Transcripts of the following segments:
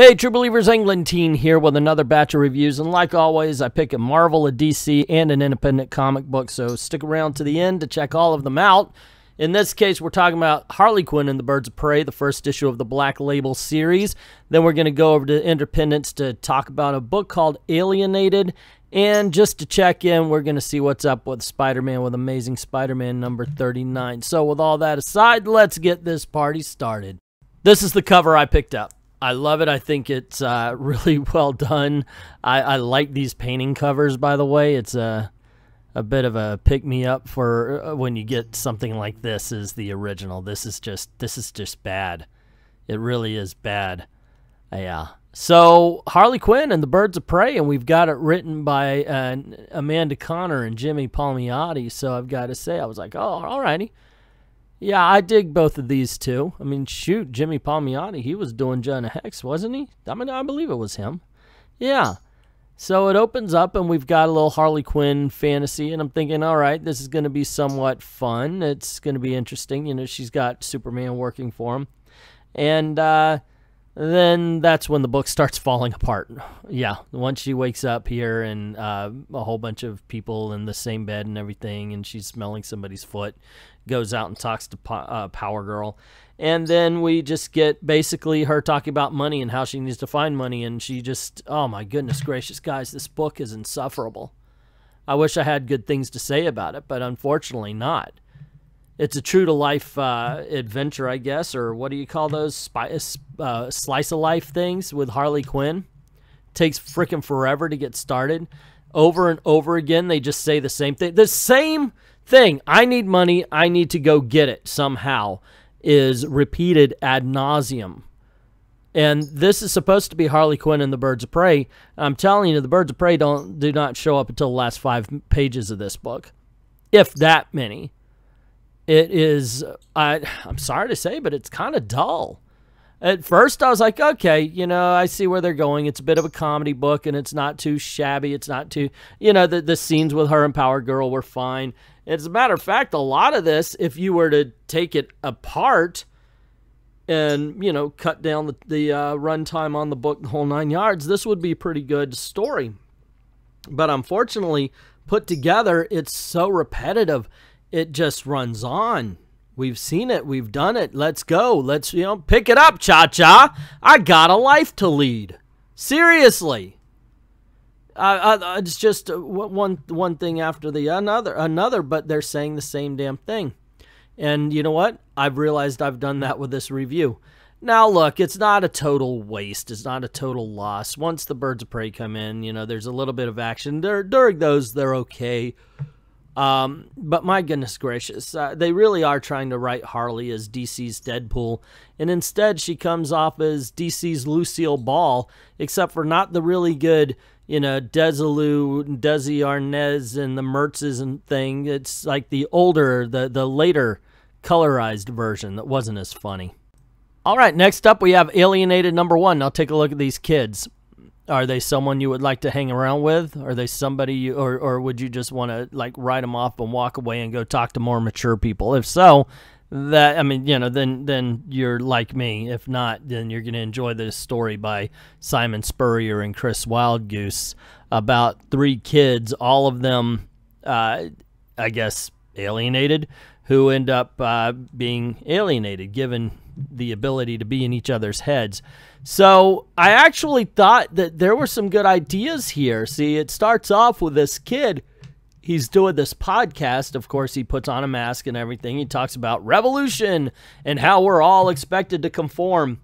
Hey, True Believers, England here with another batch of reviews, and like always, I pick a Marvel, a DC, and an independent comic book, so stick around to the end to check all of them out. In this case, we're talking about Harley Quinn and the Birds of Prey, the first issue of the Black Label series. Then we're going to go over to Independence to talk about a book called Alienated, and just to check in, we're going to see what's up with Spider-Man, with Amazing Spider-Man number 39. So with all that aside, let's get this party started. This is the cover I picked up. I love it. I think it's really well done. I like these painting covers, by the way. It's a bit of a pick-me-up for when you get something like this as the original. This is just bad. It really is bad. Yeah. So, Harley Quinn and the Birds of Prey, and we've got it written by Amanda Conner and Jimmy Palmiotti. So, I've got to say, I was like, oh, alrighty. Yeah, I dig both of these two. I mean, shoot, Jimmy Palmiotti, he was doing Jonah Hex, wasn't he? I mean, I believe it was him. Yeah. So it opens up, and we've got a little Harley Quinn fantasy, and I'm thinking, all right, this is going to be somewhat fun. It's going to be interesting. You know, she's got Superman working for him. And then that's when the book starts falling apart. Yeah, once she wakes up here and a whole bunch of people in the same bed and everything, and she's smelling somebody's foot, goes out and talks to Power Girl. And then we just get basically her talking about money and how she needs to find money, and she just, oh my goodness gracious, guys, this book is insufferable. I wish I had good things to say about it, but unfortunately not. It's a true-to-life adventure, I guess, or what do you call those? Slice-of-life things with Harley Quinn. Takes freaking forever to get started. Over and over again, they just say the same thing. The same thing. I need money. I need to go get it somehow is repeated ad nauseum. And this is supposed to be Harley Quinn and the Birds of Prey. I'm telling you, the Birds of Prey do not show up until the last 5 pages of this book. If that many. It is, I'm sorry to say, but it's kind of dull. At first, I was like, okay, you know, I see where they're going. It's a bit of a comedy book, and it's not too shabby. It's not too, you know, the scenes with her and Power Girl were fine. As a matter of fact, a lot of this, if you were to take it apart and, you know, cut down the runtime on the book the whole 9 yards, this would be a pretty good story. But unfortunately, put together, it's so repetitive. It just runs on. We've seen it. We've done it. Let's go. Let's, you know, pick it up, Cha-Cha. I got a life to lead. Seriously. It's just one thing after the another, but they're saying the same damn thing. And you know what? I've realized I've done that with this review. Now, look, it's not a total waste. It's not a total loss. Once the Birds of Prey come in, you know, there's a little bit of action. During those, they're okay. But my goodness gracious, they really are trying to write Harley as DC's Deadpool, and instead she comes off as DC's Lucille Ball, except for not the really good, you know, Desilu, Desi Arnaz, and the Mertzes and thing. It's like the older, the later colorized version that wasn't as funny. All right, next up we have Alienated #1. Now take a look at these kids. Are they someone you would like to hang around with? Are they somebody you, or would you just want to like write them off and walk away and go talk to more mature people? If so, that, I mean, you know, then you're like me. If not, then you're going to enjoy this story by Simon Spurrier and Chris Wildgoose about 3 kids, all of them, I guess, alienated, who end up being alienated, given the ability to be in each other's heads. So I actually thought that there were some good ideas here. See, it starts off with this kid. He's doing this podcast. Of course, he puts on a mask and everything. He talks about revolution and how we're all expected to conform.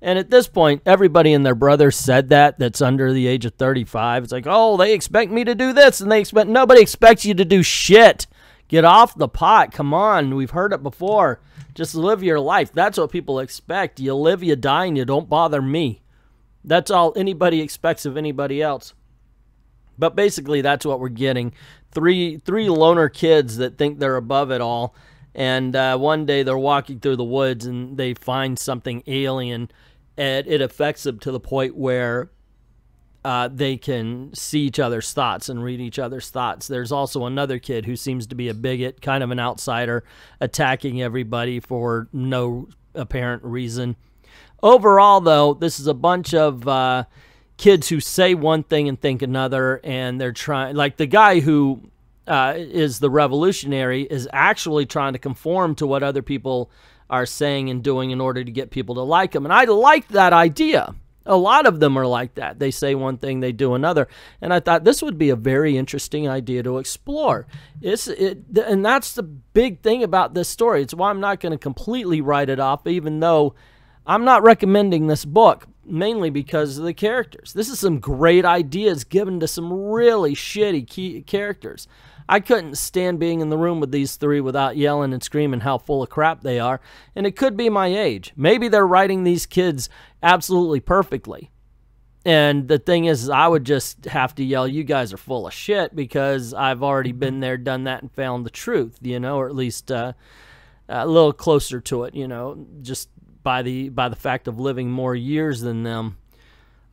And at this point, everybody and their brother said that's under the age of 35. It's like, oh, they expect me to do this, and nobody expects you to do shit. Get off the pot. Come on. We've heard it before. Just live your life. That's what people expect. You live, you die, and you don't bother me. That's all anybody expects of anybody else. But basically, that's what we're getting. Three loner kids that think they're above it all. And one day they're walking through the woods and they find something alien. And it affects them to the point where they can see each other's thoughts and read each other's thoughts. There's also another kid who seems to be a bigot, kind of an outsider, attacking everybody for no apparent reason. Overall, though, this is a bunch of kids who say one thing and think another, and they're trying, like the guy who is the revolutionary is actually trying to conform to what other people are saying and doing in order to get people to like him. And I like that idea. A lot of them are like that. They say one thing, they do another. And I thought this would be a very interesting idea to explore. And that's the big thing about this story. It's why I'm not going to completely write it off, even though I'm not recommending this book, mainly because of the characters. This is some great ideas given to some really shitty key characters. I couldn't stand being in the room with these three without yelling and screaming how full of crap they are. And it could be my age. Maybe they're writing these kids absolutely perfectly. And the thing is, I would just have to yell, you guys are full of shit, because I've already been there, done that, and found the truth, you know, or at least a little closer to it, you know, just by the fact of living more years than them.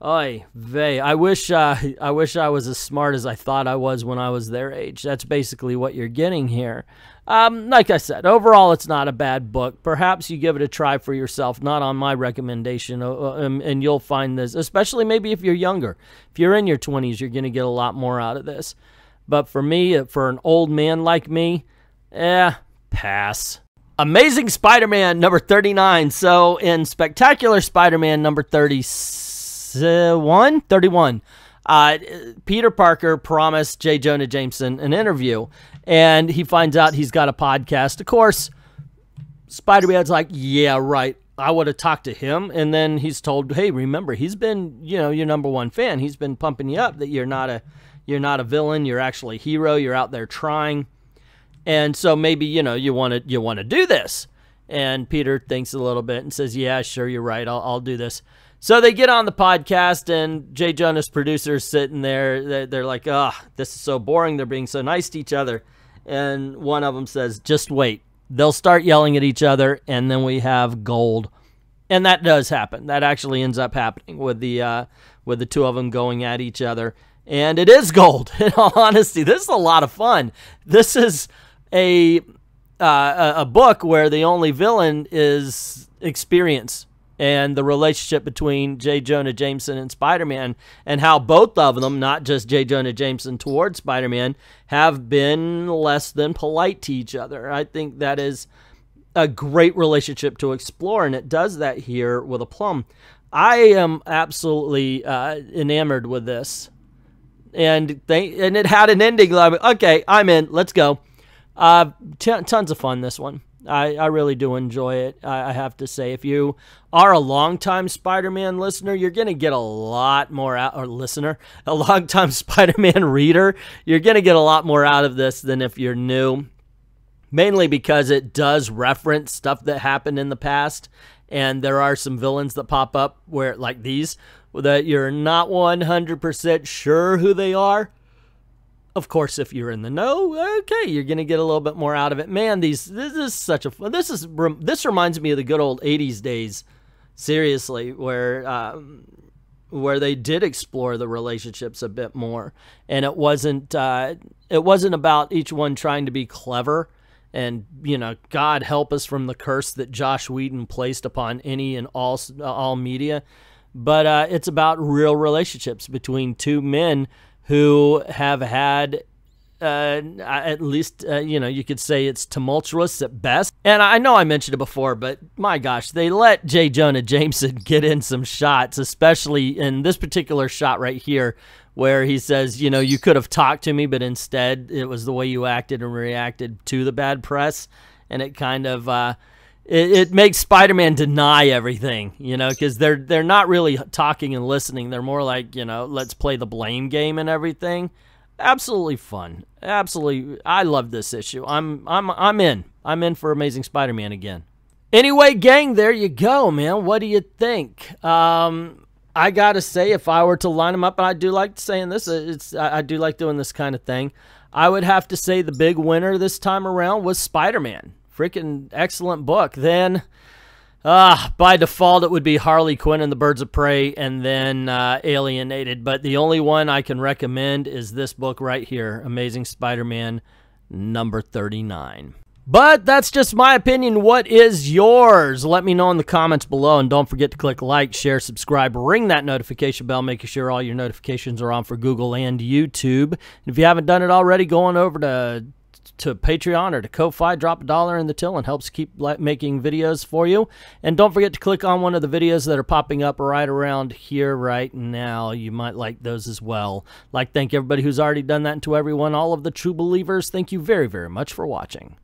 Oy vey. I wish I was as smart as I thought I was when I was their age. That's basically what you're getting here. Like I said, overall, it's not a bad book. Perhaps you give it a try for yourself, not on my recommendation, and you'll find this, especially maybe if you're younger. If you're in your 20s, you're going to get a lot more out of this. But for me, for an old man like me, pass. Amazing Spider-Man number 39. So in Spectacular Spider-Man number 31, Peter Parker promised J. Jonah Jameson an interview, and he finds out he's got a podcast. Of course, Spider-Man's like, yeah, right, I would have talked to him. And then he's told, hey, remember, he's been, you know, your #1 fan. He's been pumping you up that you're not a villain. You're actually a hero. You're out there trying. And so maybe, you know, you want to do this. And Peter thinks a little bit and says, yeah, sure, you're right. I'll do this. So they get on the podcast, and J. Jonah's producer's sitting there. They're like, this is so boring. They're being so nice to each other. And one of them says, just wait. They'll start yelling at each other, and then we have gold. And that does happen. That actually ends up happening with the two of them going at each other. And it is gold. In all honesty, this is a lot of fun. This is a book where the only villain is experience, and the relationship between J. Jonah Jameson and Spider-Man, and how both of them, not just J. Jonah Jameson towards Spider-Man, have been less than polite to each other. I think that is a great relationship to explore, and it does that here with aplomb. I am absolutely enamored with this, and it had an ending. Okay, I'm in. Let's go. Tons of fun, this one. I really do enjoy it. I have to say, if you are a longtime Spider-Man listener, you're going to get a lot more out, or listener, a longtime Spider-Man reader, you're going to get a lot more out of this than if you're new, mainly because it does reference stuff that happened in the past, and there are some villains that pop up where, like these, that you're not 100% sure who they are. Of course, if you're in the know, okay, you're going to get a little bit more out of it. Man, this is such a fun. This reminds me of the good old 80s days, seriously, where they did explore the relationships a bit more, and it wasn't about each one trying to be clever, and, you know, God help us from the curse that Joss Whedon placed upon any and all media, but it's about real relationships between two men who have had, at least, you know, you could say it's tumultuous at best. And I know I mentioned it before, but my gosh, they let J. Jonah Jameson get in some shots, especially in this particular shot right here, where he says, you know, you could have talked to me, but instead it was the way you acted and reacted to the bad press. And it kind of, it makes Spider-Man deny everything, you know, because they're not really talking and listening. They're more like, you know, let's play the blame game and everything. Absolutely fun. Absolutely, I love this issue. I'm in. I'm in for Amazing Spider-Man again. Anyway, gang, there you go, man. What do you think? I gotta say, if I were to line them up, and I do like saying this, I do like doing this kind of thing, I would have to say the big winner this time around was Spider-Man. Freaking excellent book. Then, by default, it would be Harley Quinn and the Birds of Prey, and then Alienated. But the only one I can recommend is this book right here, Amazing Spider-Man number 39. But that's just my opinion. What is yours? Let me know in the comments below, and don't forget to click like, share, subscribe, ring that notification bell, making sure all your notifications are on for Google and YouTube. And if you haven't done it already, go on over to Patreon or to Ko-Fi, drop $1 in the till, and helps keep making videos for you. And don't forget to click on one of the videos that are popping up right around here right now. You might like those as well. Thank everybody who's already done that, and to everyone, all of the true believers, thank you very, very much for watching.